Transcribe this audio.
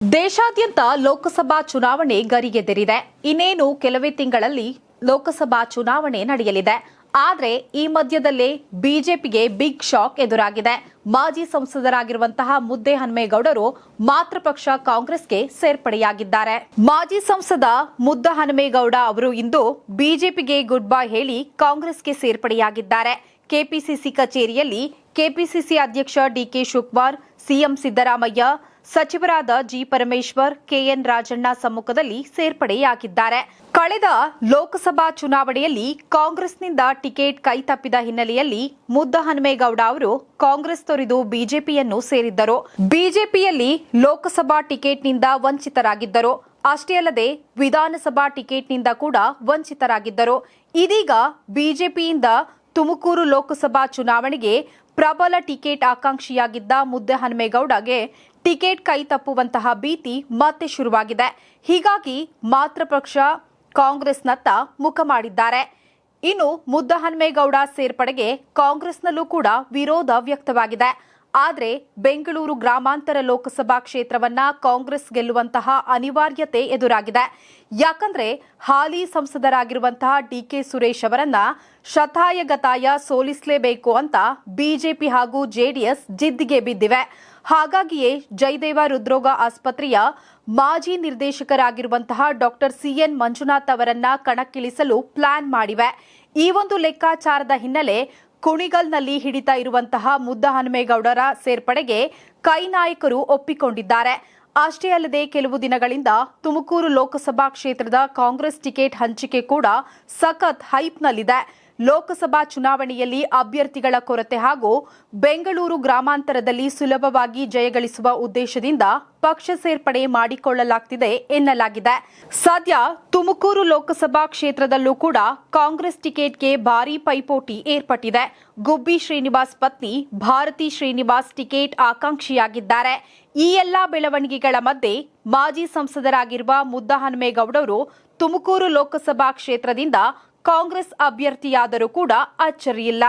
ದೇಶಾದ್ಯಂತ ಲೋಕಸಭಾ ಚುನಾವಣೆ ಗರಿಗೆದರಿದೆ. ಇನ್ನೇನು ಕೆಲವೇ ತಿಂಗಳಲ್ಲಿ ಲೋಕಸಭಾ ಚುನಾವಣೆ ನಡೆಯಲಿದೆ. ಆದರೆ ಈ ಮಧ್ಯದಲ್ಲೇ ಬಿಜೆಪಿಗೆ ಬಿಗ್ ಶಾಕ್ ಎದುರಾಗಿದೆ. ಮಾಜಿ ಸಂಸದರಾಗಿರುವಂತಹ ಮುದ್ದಹನುಮೇಗೌಡರು ಮಾತೃಪಕ್ಷ ಕಾಂಗ್ರೆಸ್ಗೆ ಸೇರ್ಪಡೆಯಾಗಿದ್ದಾರೆ. ಮಾಜಿ ಸಂಸದ ಮುದ್ದಹನುಮೇಗೌಡ ಅವರು ಇಂದು ಬಿಜೆಪಿಗೆ ಗುಡ್ ಬೈ ಹೇಳಿ ಕಾಂಗ್ರೆಸ್ಗೆ ಸೇರ್ಪಡೆಯಾಗಿದ್ದಾರೆ. ಕೆಪಿಸಿಸಿ ಕಚೇರಿಯಲ್ಲಿ ಕೆಪಿಸಿಸಿ ಅಧ್ಯಕ್ಷ ಡಿಕೆ ಶಿವಕುಮಾರ್, ಸಿಎಂ ಸಿದ್ದರಾಮಯ್ಯ, ಸಚಿವರಾದ ಜಿ ಪರಮೇಶ್ವರ್, ಕೆಎನ್ ರಾಜಣ್ಣ ಸಮ್ಮುಖದಲ್ಲಿ ಸೇರ್ಪಡೆಯಾಗಿದ್ದಾರೆ. ಕಳೆದ ಲೋಕಸಭಾ ಚುನಾವಣೆಯಲ್ಲಿ ಕಾಂಗ್ರೆಸ್ನಿಂದ ಟಿಕೆಟ್ ಕೈತಪ್ಪಿದ ಹಿನ್ನೆಲೆಯಲ್ಲಿ ಮುದ್ದಹನುಮೇಗೌಡ ಅವರು ಕಾಂಗ್ರೆಸ್ ತೊರೆದು ಬಿಜೆಪಿಯನ್ನು ಸೇರಿದ್ದರು. ಬಿಜೆಪಿಯಲ್ಲಿ ಲೋಕಸಭಾ ಟಿಕೆಟ್ನಿಂದ ವಂಚಿತರಾಗಿದ್ದರು. ಅಷ್ಟೇ ಅಲ್ಲದೆ ವಿಧಾನಸಭಾ ಟಿಕೆಟ್ನಿಂದ ಕೂಡ ವಂಚಿತರಾಗಿದ್ದರು. ಇದೀಗ ಬಿಜೆಪಿಯಿಂದ ತುಮಕೂರು ಲೋಕಸಭಾ ಚುನಾವಣೆಗೆ ಪ್ರಬಲ ಟಿಕೆಟ್ ಆಕಾಂಕ್ಷಿಯಾಗಿದ್ದ ಮುದ್ದಹನುಮೇಗೌಡಗೆ ಟಿಕೆಟ್ ಕೈ ತಪ್ಪುವಂತಹ ಭೀತಿ ಮತ್ತೆ ಶುರುವಾಗಿದೆ. ಹೀಗಾಗಿ ಮಾತೃಪಕ್ಷ ಕಾಂಗ್ರೆಸ್ನತ್ತ ಮುಖ ಮಾಡಿದ್ದಾರೆ. ಇನ್ನು ಮುದ್ದಹನುಮೇಗೌಡ ಸೇರ್ಪಡೆಗೆ ಕಾಂಗ್ರೆಸ್ನಲ್ಲೂ ಕೂಡ ವಿರೋಧ ವ್ಯಕ್ತವಾಗಿದೆ. ಆದರೆ ಬೆಂಗಳೂರು ಗ್ರಾಮಾಂತರ ಲೋಕಸಭಾ ಕ್ಷೇತ್ರವನ್ನ ಕಾಂಗ್ರೆಸ್ ಗೆಲ್ಲುವಂತಹ ಅನಿವಾರ್ಯತೆ ಎದುರಾಗಿದೆ. ಯಾಕಂದ್ರೆ ಹಾಲಿ ಸಂಸದರಾಗಿರುವಂತಹ ಡಿಕೆ ಸುರೇಶ್ ಅವರನ್ನ ಶತಾಯಗತಾಯ ಸೋಲಿಸಲೇಬೇಕು ಅಂತ ಬಿಜೆಪಿ ಹಾಗೂ ಜೆಡಿಎಸ್ ಜಿದ್ದಿಗೆ ಬಿದ್ದಿವೆ. ಹಾಗಾಗಿಯೇ ಜಯದೇವ ಹೃದ್ರೋಗ ಆಸ್ಪತ್ರೆಯ ಮಾಜಿ ನಿರ್ದೇಶಕರಾಗಿರುವಂತಹ ಡಾಕ್ಟರ್ ಸಿಎನ್ ಮಂಜುನಾಥ್ ಅವರನ್ನ ಕಣಕ್ಕಿಳಿಸಲು ಪ್ಲಾನ್ ಮಾಡಿವೆ. ಈ ಒಂದು ಲೆಕ್ಕಾಚಾರದ ಹಿನ್ನೆಲೆ ಕುಣಿಗಲ್ನಲ್ಲಿ ಹಿಡಿತಾ ಇರುವಂತಹ ಮುದ್ದಹನುಮೇಗೌಡರ ಸೇರ್ಪಡೆಗೆ ಕೈ ನಾಯಕರು ಒಪ್ಪಿಕೊಂಡಿದ್ದಾರೆ. ಅಷ್ಟೇ ಅಲ್ಲದೆ ಕೆಲವು ದಿನಗಳಿಂದ ತುಮಕೂರು ಲೋಕಸಭಾ ಕ್ಷೇತ್ರದ ಕಾಂಗ್ರೆಸ್ ಟಿಕೆಟ್ ಹಂಚಿಕೆ ಕೂಡ ಸಖತ್ ಹೈಪ್ನಲ್ಲಿದೆ. ಲೋಕಸಭಾ ಚುನಾವಣೆಯಲ್ಲಿ ಅಭ್ಯರ್ಥಿಗಳ ಕೊರತೆ ಹಾಗೂ ಬೆಂಗಳೂರು ಗ್ರಾಮಾಂತರದಲ್ಲಿ ಸುಲಭವಾಗಿ ಜಯಗಳಿಸುವ ಉದ್ದೇಶದಿಂದ ಪಕ್ಷ ಸೇರ್ಪಡೆ ಮಾಡಿಕೊಳ್ಳಲಾಗ್ತಿದೆ ಎನ್ನಲಾಗಿದೆ. ಸದ್ಯ ತುಮಕೂರು ಲೋಕಸಭಾ ಕ್ಷೇತ್ರದಲ್ಲೂ ಕೂಡ ಕಾಂಗ್ರೆಸ್ ಟಿಕೆಟ್ಗೆ ಭಾರೀ ಪೈಪೋಟಿ ಏರ್ಪಟ್ಟಿದೆ. ಗುಬ್ಬಿ ಶ್ರೀನಿವಾಸ್ ಪತ್ನಿ ಭಾರತಿ ಶ್ರೀನಿವಾಸ್ ಟಿಕೆಟ್ ಆಕಾಂಕ್ಷಿಯಾಗಿದ್ದಾರೆ. ಈ ಎಲ್ಲಾ ಬೆಳವಣಿಗೆಗಳ ಮಧ್ಯೆ ಮಾಜಿ ಸಂಸದರಾಗಿರುವ ಮುದ್ದಹನುಮೇಗೌಡರು ತುಮಕೂರು ಲೋಕಸಭಾ ಕ್ಷೇತ್ರದಿಂದ ಕಾಂಗ್ರೆಸ್ ಅಭ್ಯರ್ಥಿಯಾದರೂ ಕೂಡ ಅಚ್ಚರಿಯಿಲ್ಲ.